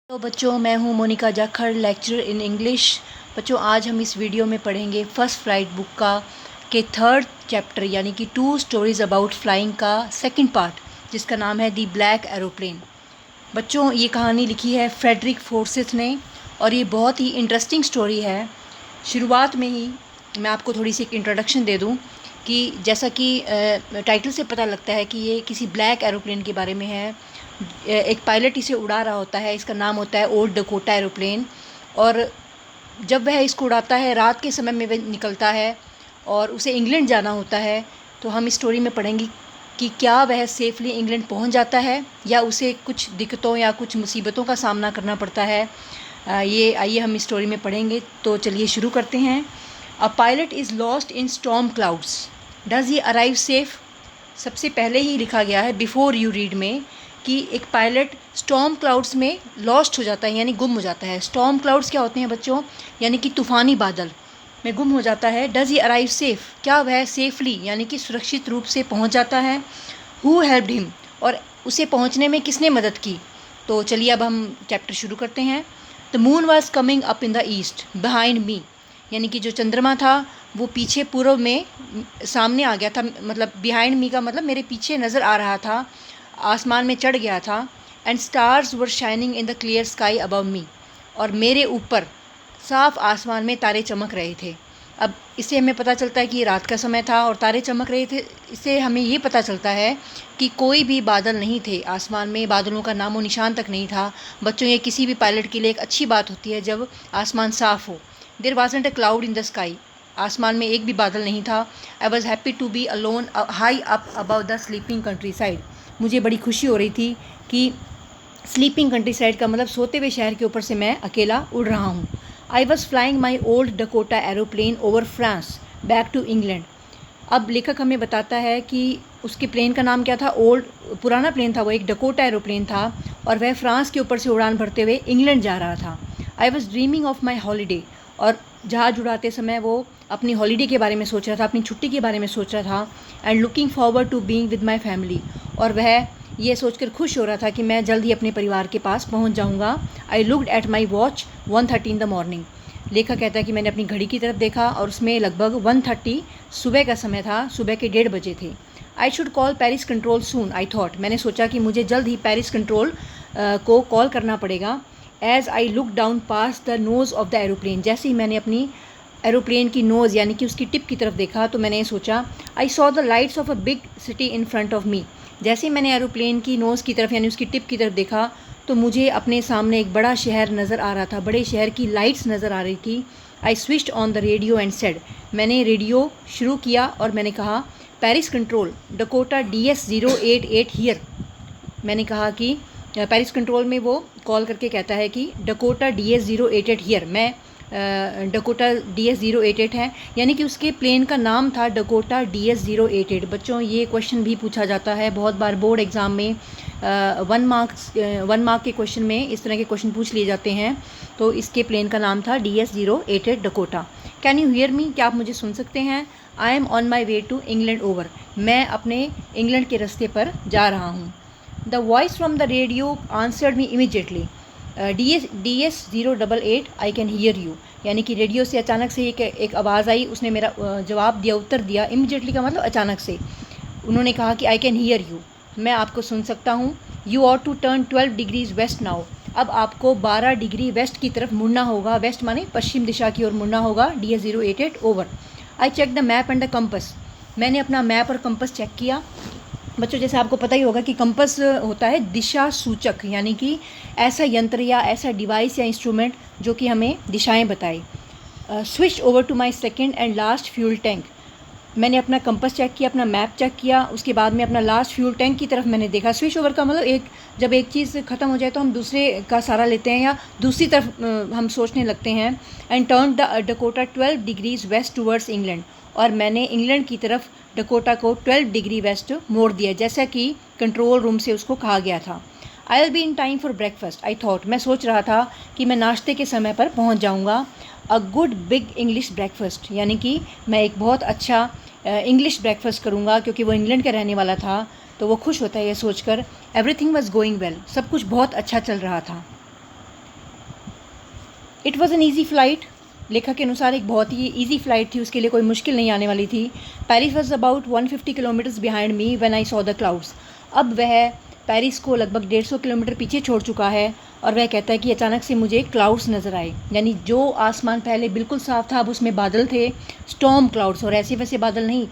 तो बच्चों, मैं हूँ Monika Jakhar, lecturer in English. बच्चों, आज हम इस वीडियो में पढ़ेंगे फर्स्ट फ्लाइट बुक का के थर्ड चैप्टर यानी कि 2 स्टोरीज़ अबाउट फ्लाइंग का सेकंड पार्ट, जिसका नाम है दी ब्लैक एरोप्लेन। बच्चों, ये कहानी लिखी है फ्रेडरिक फोर्सिथ ने और ये बहुत ही इंटरेस्टिंग स्टोरी है। शुरुआत में ही मैं आपको थोड़ी सी एक इंट्रोडक्शन दे दूँ कि जैसा कि टाइटल से पता लगता है कि ये किसी ब्लैक एरोप्लेन के बारे में है। एक पायलट इसे उड़ा रहा होता है, इसका नाम होता है ओल्ड डकोटा एरोप्लेन। और जब वह इसको उड़ाता है, रात के समय में वह निकलता है और उसे इंग्लैंड जाना होता है। तो हम इस स्टोरी में पढ़ेंगे कि क्या वह सेफली इंग्लैंड पहुंच जाता है या उसे कुछ दिक्कतों या कुछ मुसीबतों का सामना करना पड़ता है। ये आइए हम इस स्टोरी में पढ़ेंगे। तो चलिए शुरू करते हैं। A pilot is lost in storm clouds, does he arrive safe. सबसे पहले ही लिखा गया है बिफोर यू रीड में कि एक पायलट स्टॉर्म क्लाउड्स में लॉस्ट हो जाता है, यानी गुम हो जाता है। स्टॉर्म क्लाउड्स क्या होते हैं बच्चों? यानी कि तूफ़ानी बादल में गुम हो जाता है। डज ही अराइव सेफ, क्या वह सेफली यानी कि सुरक्षित रूप से पहुंच जाता है। हु हेल्प्ड हिम, और उसे पहुंचने में किसने मदद की। तो चलिए अब हम चैप्टर शुरू करते हैं। The moon was coming up in the east behind me, यानी कि जो चंद्रमा था वो पीछे पूर्व में सामने आ गया था। मतलब बिहाइंड मी का मतलब मेरे पीछे नज़र आ रहा था, आसमान में चढ़ गया था। And stars were shining in the clear sky above मी, और मेरे ऊपर साफ आसमान में तारे चमक रहे थे। अब इससे हमें पता चलता है कि ये रात का समय था और तारे चमक रहे थे। इससे हमें ये पता चलता है कि कोई भी बादल नहीं थे आसमान में, बादलों का नामो निशान तक नहीं था। बच्चों, ये किसी भी पायलट के लिए एक अच्छी बात होती है जब आसमान साफ़ हो। There wasn't a cloud in the sky, आसमान में एक भी बादल नहीं था। I was happy to be alone high up above the sleeping countryside, मुझे बड़ी खुशी हो रही थी कि स्लीपिंग कंट्री साइड का मतलब सोते हुए शहर के ऊपर से मैं अकेला उड़ रहा हूँ। I was flying my old Dakota aeroplane over France back to England. अब लेखक हमें बताता है कि उसके प्लेन का नाम क्या था। ओल्ड, पुराना प्लेन था वो, एक डकोटा एरोप्लेन था और वह फ्रांस के ऊपर से उड़ान भरते हुए इंग्लैंड जा रहा था। I was dreaming of my holiday, और जहाज उड़ाते समय वो अपनी हॉलीडे के बारे में सोच रहा था, अपनी छुट्टी के बारे में सोच रहा था। And looking forward to being with my family, और वह ये सोचकर खुश हो रहा था कि मैं जल्द ही अपने परिवार के पास पहुंच जाऊंगा। I looked at my watch 1:30 in the morning. लेखक कहता है कि मैंने अपनी घड़ी की तरफ देखा और उसमें लगभग 1:30 सुबह का समय था, सुबह के 1:30 बजे थे। I should call Paris control soon, I thought, मैंने सोचा कि मुझे जल्द ही पेरिस कंट्रोल को कॉल करना पड़ेगा। As I look down past the nose of the aeroplane, जैसे ही मैंने अपनी एरोप्लेन की नोज़ यानी कि उसकी टिप की तरफ देखा तो मैंने ये सोचा, I saw the lights of a big city in front of मी। जैसे ही मैंने एरोप्लेन की नोज़ की तरफ यानी उसकी टिप की तरफ देखा तो मुझे अपने सामने एक बड़ा शहर नज़र आ रहा था, बड़े शहर की लाइट्स नज़र आ रही थी। I switched on the radio and said, मैंने रेडियो शुरू किया और मैंने कहा, Paris control Dakota DS088 here. मैंने कहा कि पेरिस कंट्रोल में वो कॉल करके कहता है कि डकोटा DS088 हियर, मैं डकोटा DS088 है, यानी कि उसके प्लेन का नाम था डकोटा DS088। बच्चों, ये क्वेश्चन भी पूछा जाता है बहुत बार बोर्ड एग्ज़ाम में। 1 मार्क के क्वेश्चन में इस तरह के क्वेश्चन पूछ लिए जाते हैं। तो इसके प्लेन का नाम था DS088 Dakota. Can you hear me, क्या आप मुझे सुन सकते हैं? I am on my way to England over, मैं अपने इंग्लैंड के रास्ते पर जा रहा हूँ। The voice from the radio answered me immediately, DS088 I can hear you, यानी कि रेडियो से अचानक से एक आवाज़ आई, उसने मेरा जवाब दिया, उत्तर दिया। इमीजिएटली का मतलब अचानक से। उन्होंने कहा कि आई कैन हियर यू, मैं आपको सुन सकता हूँ। You ought to turn 12 degrees west now, अब आपको 12 डिग्री वेस्ट की तरफ मुड़ना होगा। वेस्ट माने पश्चिम दिशा की ओर मुड़ना होगा। DS088 over. I check the map and the compass, मैंने अपना मैप और कंपस चेक किया। बच्चों, जैसे आपको पता ही होगा कि कंपस होता है दिशा सूचक, यानी कि ऐसा यंत्र या ऐसा डिवाइस या इंस्ट्रूमेंट जो कि हमें दिशाएं बताए। Switch over to my second and last fuel tank, मैंने अपना कंपस चेक किया, अपना मैप चेक किया, उसके बाद में अपना लास्ट फ्यूल टैंक की तरफ मैंने देखा। स्विच ओवर का मतलब जब एक चीज़ ख़त्म हो जाए तो हम दूसरे का सहारा लेते हैं या दूसरी तरफ हम सोचने लगते हैं। And turn the Dakota 12 degrees west towards England, और मैंने इंग्लैंड की तरफ डकोटा को 12 डिग्री वेस्ट मोड़ दिया, जैसा कि कंट्रोल रूम से उसको कहा गया था। I will be in time for breakfast, I thought, मैं सोच रहा था कि मैं नाश्ते के समय पर पहुंच जाऊंगा। A good big English breakfast, यानी कि मैं एक बहुत अच्छा इंग्लिश ब्रेकफास्ट करूंगा, क्योंकि वो इंग्लैंड का रहने वाला था। तो वो खुश होता है ये सोचकर। एवरीथिंग वॉज गोइंग वेल, सब कुछ बहुत अच्छा चल रहा था। It was an easy flight, लेखक के अनुसार एक बहुत ही ईजी फ़्लाइट थी, उसके लिए कोई मुश्किल नहीं आने वाली थी। Paris was about 150 kilometres behind me when I saw the clouds. अब वह पेरिस को लगभग 150 किलोमीटर पीछे छोड़ चुका है और वह कहता है कि अचानक से मुझे क्लाउड्स नज़र आए, यानी जो आसमान पहले बिल्कुल साफ़ था अब उसमें बादल थे, स्टॉर्म क्लाउड्स, और ऐसे वैसे बादल नहीं,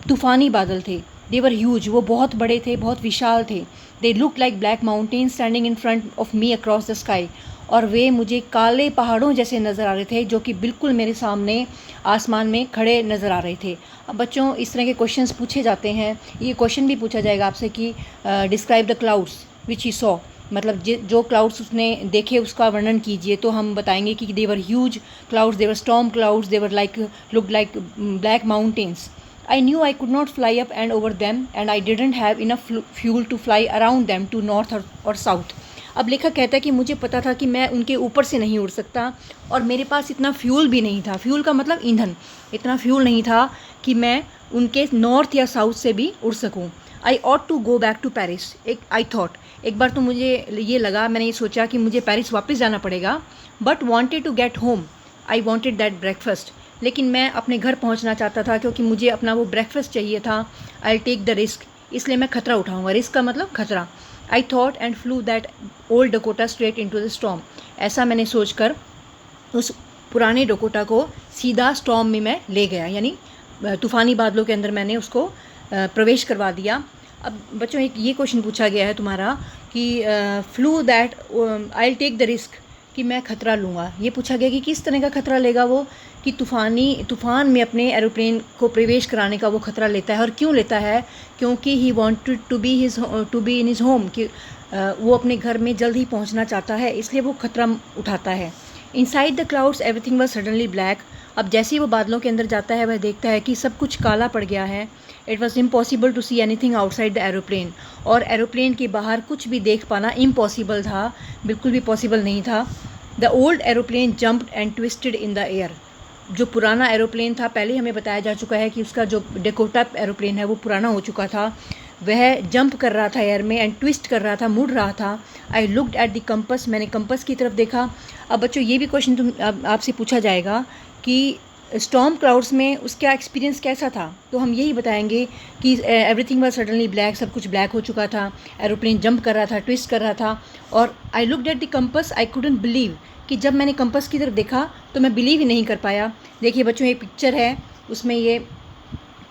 तूफ़ानी बादल थे। दे वर ह्यूज, वो बहुत बड़े थे, बहुत विशाल थे। They look like black mountain standing in front of me across the sky, और वे मुझे काले पहाड़ों जैसे नज़र आ रहे थे जो कि बिल्कुल मेरे सामने आसमान में खड़े नज़र आ रहे थे। अब बच्चों इस तरह के क्वेश्चंस पूछे जाते हैं, ये क्वेश्चन भी पूछा जाएगा आपसे कि describe the clouds which he saw, मतलब जो क्लाउड्स उसने देखे उसका वर्णन कीजिए। तो हम बताएंगे कि there were huge clouds, there were storm clouds, there were like look like black mountains. I knew I could not fly up and over them and I didn't have enough fuel to fly around them to north or south. अब लेखक कहता है कि मुझे पता था कि मैं उनके ऊपर से नहीं उड़ सकता और मेरे पास इतना फ्यूल भी नहीं था, फ्यूल का मतलब ईंधन, इतना फ्यूल नहीं था कि मैं उनके नॉर्थ या साउथ से भी उड़ सकूं। I ought to go back to Paris, I thought, एक बार तो मुझे ये लगा, मैंने ये सोचा कि मुझे पेरिस वापस जाना पड़ेगा। But wanted to get home, I wanted that breakfast, लेकिन मैं अपने घर पहुंचना चाहता था क्योंकि मुझे अपना वो ब्रेकफास्ट चाहिए था। आई टेक द रिस्क, इसलिए मैं खतरा उठाऊंगा, रिस्क का मतलब खतरा। I thought and flu that old Dakota straight into the storm, ऐसा मैंने सोचकर उस पुराने डकोटा को सीधा स्टॉर्म में मैं ले गया, यानी तूफ़ानी बादलों के अंदर मैंने उसको प्रवेश करवा दिया। अब बच्चों एक ये क्वेश्चन पूछा गया है तुम्हारा कि flu that I take the risk, कि मैं खतरा लूँगा। ये पूछा गया कि किस तरह का खतरा लेगा वो, कि तूफ़ान में अपने एरोप्लेन को प्रवेश कराने का वो खतरा लेता है। और क्यों लेता है? क्योंकि he wanted to be in his home, कि वो अपने घर में जल्द ही पहुंचना चाहता है, इसलिए वो खतरा उठाता है। Inside the clouds everything was suddenly black, अब जैसे ही वो बादलों के अंदर जाता है वह देखता है कि सब कुछ काला पड़ गया है। It was impossible to see anything outside the aeroplane, और एरोप्लेन के बाहर कुछ भी देख पाना इम्पॉसिबल था, बिल्कुल भी पॉसिबल नहीं था। The old aeroplane jumped and twisted in the air, जो पुराना एरोप्लेन था, पहले हमें बताया जा चुका है कि उसका जो डकोटा एरोप्लेन है वो पुराना हो चुका था, वह जंप कर रहा था एयर में एंड ट्विस्ट कर रहा था, मुड़ रहा था। I looked at the compass, मैंने कंपस की तरफ देखा। अब बच्चों ये भी क्वेश्चन आपसे पूछा जाएगा कि स्टॉर्म क्लाउड्स में उसका एक्सपीरियंस कैसा था, तो हम यही बताएंगे कि एवरीथिंग वाज सडनली ब्लैक, सब कुछ ब्लैक हो चुका था, एरोप्लेन जंप कर रहा था, ट्विस्ट कर रहा था। और I looked at the compass, I couldn't believe, कि जब मैंने कंपस की तरफ देखा तो मैं बिलीव ही नहीं कर पाया। देखिए बच्चों ये पिक्चर है, उसमें ये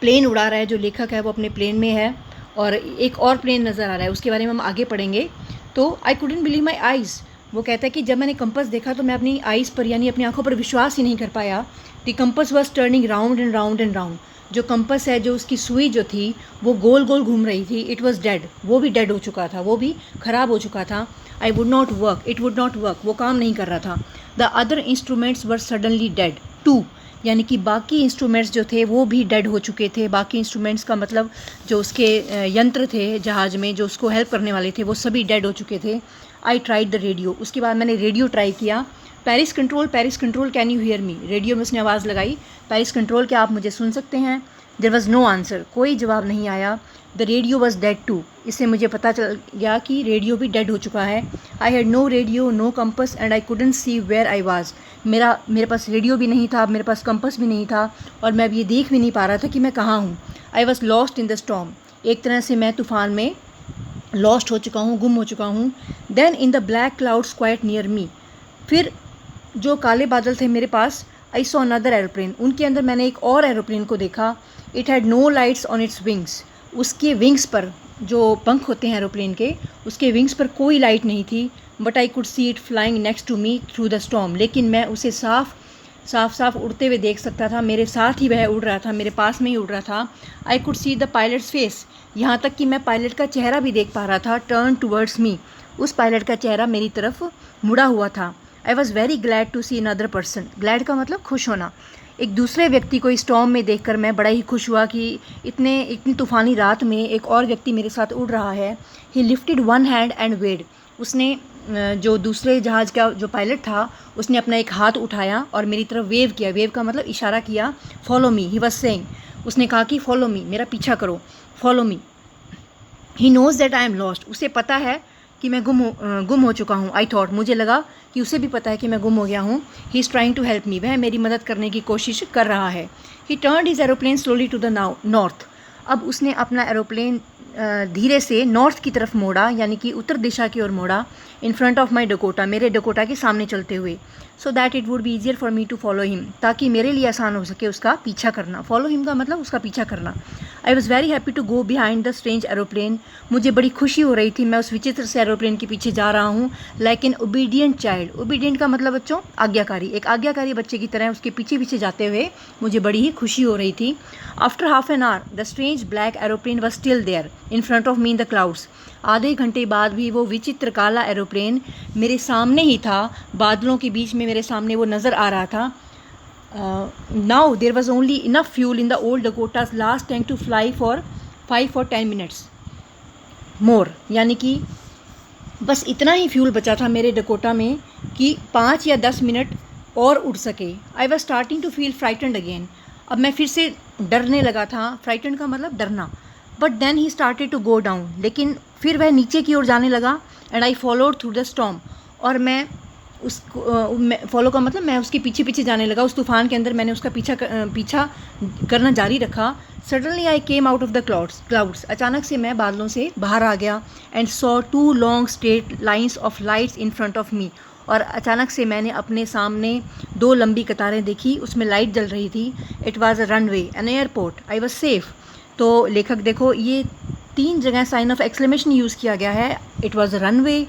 प्लेन उड़ा रहा है, जो लेखक है वो अपने प्लेन में है और एक और प्लेन नज़र आ रहा है, उसके बारे में हम आगे पढ़ेंगे। तो I couldn't believe my eyes, वो कहता है कि जब मैंने कंपस देखा तो मैं अपनी आइज़ पर यानी अपनी आंखों पर विश्वास ही नहीं कर पाया। The compass was turning round and round and round, जो कंपस है, जो उसकी सुई जो थी वो गोल गोल घूम रही थी। इट वॉज डेड, वो भी डेड हो चुका था, वो भी ख़राब हो चुका था। I would not work, it would not work, वो काम नहीं कर रहा था। The other instruments were suddenly dead too, यानी कि बाकी इंस्ट्रूमेंट्स जो थे वो भी डेड हो चुके थे। बाकी इंस्ट्रूमेंट्स का मतलब जो उसके यंत्र थे जहाज़ में जो उसको हेल्प करने वाले थे वो सभी डेड हो चुके थे। आई ट्राइड द रेडियो, उसके बाद मैंने रेडियो ट्राई किया। Paris control can you hear me, radio में उसने आवाज़ लगाई, पेरिस कंट्रोल क्या आप मुझे सुन सकते हैं? देयर वॉज नो आंसर, कोई जवाब नहीं आया। The radio was dead too, इससे मुझे पता चल गया कि रेडियो भी डेड हो चुका है। I had no radio, no compass and I couldn't see where I was, मेरे पास रेडियो भी नहीं था, मेरे पास कंपस भी नहीं था और मैं अब ये देख भी नहीं पा रहा था कि मैं कहाँ हूँ। I was lost in the storm, एक तरह से मैं तूफ़ान में लॉस्ट हो चुका हूँ, गुम हो चुका हूँ। Then in the black clouds quite near me, फिर जो काले बादल थे मेरे पास, आई सॉ अनदर एरोप्लेन, उनके अंदर मैंने एक और एरोप्लेन को देखा। It had no lights on its wings, उसके विंग्स पर, जो पंख होते हैं एरोप्लेन के, उसके विंग्स पर कोई लाइट नहीं थी। But I could see it flying next to me through the storm, लेकिन मैं उसे साफ उड़ते हुए देख सकता था, मेरे साथ ही वह उड़ रहा था, मेरे पास में ही उड़ रहा था। आई could see the pilots face, यहाँ तक कि मैं पायलट का चेहरा भी देख पा रहा था। टर्न टूवर्ड्स मी, उस पायलट का चेहरा मेरी तरफ मुड़ा हुआ था। I was very glad to see another person, glad का मतलब खुश होना, एक दूसरे व्यक्ति को स्टॉर्म में देखकर मैं बड़ा ही खुश हुआ कि इतनी तूफ़ानी रात में एक और व्यक्ति मेरे साथ उड़ रहा है। He lifted one hand and waved, उसने जो दूसरे जहाज़ का जो पायलट था उसने अपना एक हाथ उठाया और मेरी तरफ वेव किया, वेव का मतलब इशारा किया। Follow me, he was saying, उसने कहा कि फॉलो मी, मेरा पीछा करो, follow me. He knows that I am lost, उसे पता है कि मैं गुम हो चुका हूँ। आई थॉट, मुझे लगा कि उसे भी पता है कि मैं गुम हो गया हूँ। He is trying to help me, वह मेरी मदद करने की कोशिश कर रहा है। He turned his aeroplane slowly to the north. अब उसने अपना एरोप्लेन धीरे से नॉर्थ की तरफ मोड़ा, यानी कि उत्तर दिशा की ओर मोड़ा। In front of my Dakota, मेरे डकोटा के सामने चलते हुए। So that it would be easier for me to follow him, ताकि मेरे लिए आसान हो सके उसका पीछा करना। फॉलो हिम का मतलब उसका पीछा करना। I was very happy to go behind the strange aeroplane. मुझे बड़ी खुशी हो रही थी, मैं उस विचित्र से एरोप्लेन के पीछे जा रहा हूँ। Like an obedient child, obedient का मतलब बच्चों आज्ञाकारी, एक आज्ञाकारी बच्चे की तरह उसके पीछे पीछे जाते हुए मुझे बड़ी ही खुशी हो रही थी। After half an hour the strange black aeroplane was still there in front of me in the clouds. आधे घंटे बाद भी वो विचित्र काला एरोप्लेन मेरे सामने ही था, बादलों के बीच में मेरे सामने वो नज़र आ रहा था। Now there was only enough fuel in the old Dakota's last tank to fly for 5 or 10 minutes more, यानी कि बस इतना ही फ्यूल बचा था मेरे डकोटा में कि 5 या 10 मिनट और उड़ सके। I was starting to feel frightened again, अब मैं फिर से डरने लगा था। फ्राइटेंड का मतलब डरना। But then he started to go down, लेकिन फिर वह नीचे की ओर जाने लगा। And I followed through the storm, और मैं उसको फॉलो का मतलब मैं उसके पीछे पीछे जाने लगा। उस तूफ़ान के अंदर मैंने उसका पीछा करना जारी रखा। Suddenly I came out of the clouds, अचानक से मैं बादलों से बाहर आ गया। And saw 2 long straight lines of lights in front of मी, और अचानक से मैंने अपने सामने 2 लंबी कतारें देखी, उसमें लाइट जल रही थी। It was a runway, an airport, I was safe. तो लेखक देखो, ये 3 जगह साइन ऑफ एक्सक्लेमेशन यूज़ किया गया है। इट वॉज़ अ रनवे,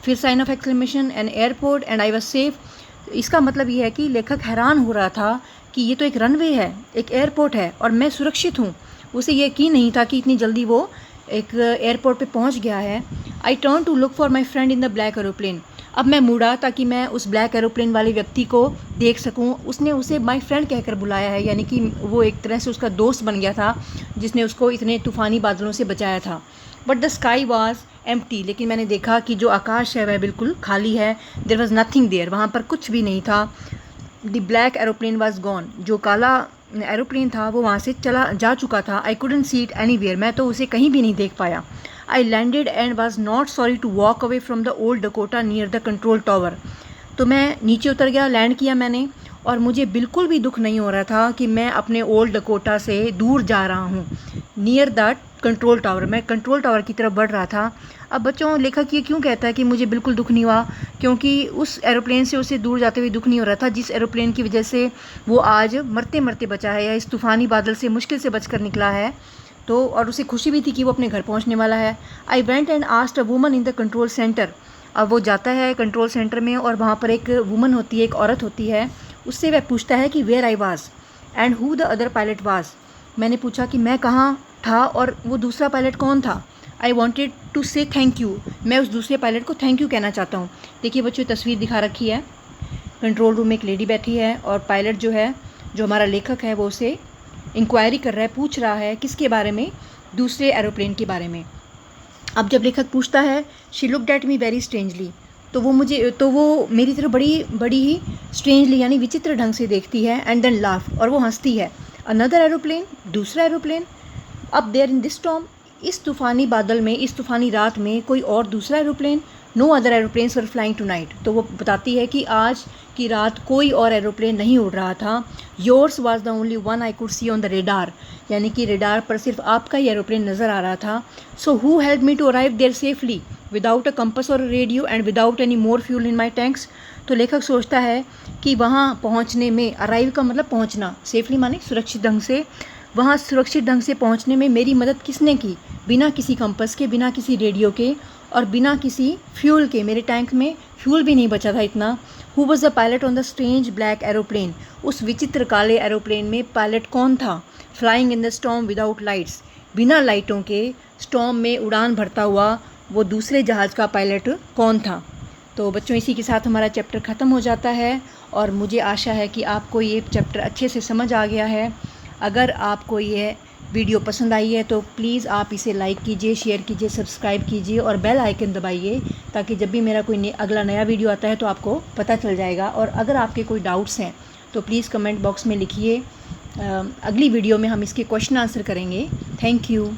फिर sign of exclamation, an airport, and I was safe. इसका मतलब ये है कि लेखक हैरान हो रहा था कि ये तो एक रनवे है, एक एयरपोर्ट है, और मैं सुरक्षित हूँ। उसे यकीन नहीं था कि इतनी जल्दी वो एक एयरपोर्ट पे पहुँच गया है। I turn to look for my friend in the black aeroplane. अब मैं मुड़ा ताकि मैं उस ब्लैक एरोप्लेन वाले व्यक्ति को देख सकूं। उसने उसे माय फ्रेंड कहकर बुलाया है, यानी कि वो एक तरह से उसका दोस्त बन गया था जिसने उसको इतने तूफ़ानी बादलों से बचाया था। But the sky was empty, लेकिन मैंने देखा कि जो आकाश है वह बिल्कुल खाली है। देयर वॉज नथिंग देयर, वहाँ पर कुछ भी नहीं था। The black aeroplane was gone, जो काला एरोप्लेन था वो वहाँ से चला जा चुका था। आई कुडंट सी इट एनीवेयर, मैं तो उसे कहीं भी नहीं देख पाया। I landed and was not sorry to walk away from the old Dakota near the control tower. तो मैं नीचे उतर गया, लैंड किया मैंने, और मुझे बिल्कुल भी दुख नहीं हो रहा था कि मैं अपने ओल्ड डकोटा से दूर जा रहा हूँ। नियर द कंट्रोल टावर, मैं कंट्रोल टावर की तरफ बढ़ रहा था। अब बच्चों, लेखक ये क्यों कहता है कि मुझे बिल्कुल दुख नहीं हुआ? क्योंकि उस एरोप्लेन से उसे दूर जाते हुए दुख नहीं हो रहा था जिस एरोप्लेन की वजह से वो आज मरते मरते बचा है, या इस तूफ़ानी बादल से मुश्किल से बचकर निकला है। तो और उसे खुशी भी थी कि वो अपने घर पहुंचने वाला है। I went and asked a woman in the control centre. अब वो जाता है कंट्रोल सेंटर में, और वहाँ पर एक वुमन होती है, एक औरत होती है। उससे वह पूछता है कि where I was and who the other pilot was. मैंने पूछा कि मैं कहाँ था और वो दूसरा पायलट कौन था। आई वॉन्टेड टू से थैंक यू, मैं उस दूसरे पायलट को थैंक यू कहना चाहता हूँ। देखिए बच्चों, तस्वीर दिखा रखी है। कंट्रोल रूम में एक लेडी बैठी है, और पायलट जो है, जो हमारा लेखक है, वो उसे इंक्वायरी कर रहा है, पूछ रहा है किसके बारे में? दूसरे एरोप्लेन के बारे में। अब जब लेखक पूछता है, she looked at me very strangely, तो वो मेरी तरफ बड़ी ही स्ट्रेंजली यानी विचित्र ढंग से देखती है। एंड देन लाफ, और वो हंसती है। अनदर एरोप्लेन, दूसरा एरोप्लेन। अब देयर इन दिस स्टॉर्म, इस तूफ़ानी बादल में, इस तूफ़ानी रात में कोई और दूसरा aeroplane. No other aeroplanes were flying tonight, तो वो बताती है कि आज की रात कोई और एरोप्लेन नहीं उड़ रहा था। Yours was the only one I could C on the radar, यानी कि रेडार पर सिर्फ आपका ही एरोप्लेन नज़र आ रहा था। So who help me to arrive there safely without a compass और radio and without any more fuel in my tanks. तो लेखक सोचता है कि वहाँ पहुँचने में, अराइव का मतलब पहुँचना, सेफली माने सुरक्षित ढंग से, वहाँ सुरक्षित ढंग से पहुँचने में मेरी मदद किसने की? बिना किसी कंपस के, बिना किसी रेडियो के, और बिना किसी फ्यूल के। मेरे टैंक में फ्यूल भी नहीं बचा था इतना। Who was the pilot on the strange black aeroplane, उस विचित्र काले एरोप्लेन में पायलट कौन था? Flying in the storm without lights, बिना लाइटों के स्टॉर्म में उड़ान भरता हुआ वो दूसरे जहाज़ का पायलट कौन था? तो बच्चों, इसी के साथ हमारा चैप्टर ख़त्म हो जाता है, और मुझे आशा है कि आपको ये चैप्टर अच्छे से समझ आ गया है। अगर आपको ये वीडियो पसंद आई है तो प्लीज़ आप इसे लाइक कीजिए, शेयर कीजिए, सब्सक्राइब कीजिए, और बेल आइकन दबाइए, ताकि जब भी मेरा कोई अगला नया वीडियो आता है तो आपको पता चल जाएगा। और अगर आपके कोई डाउट्स हैं तो प्लीज़ कमेंट बॉक्स में लिखिए। अगली वीडियो में हम इसके क्वेश्चन आंसर करेंगे। Thank you.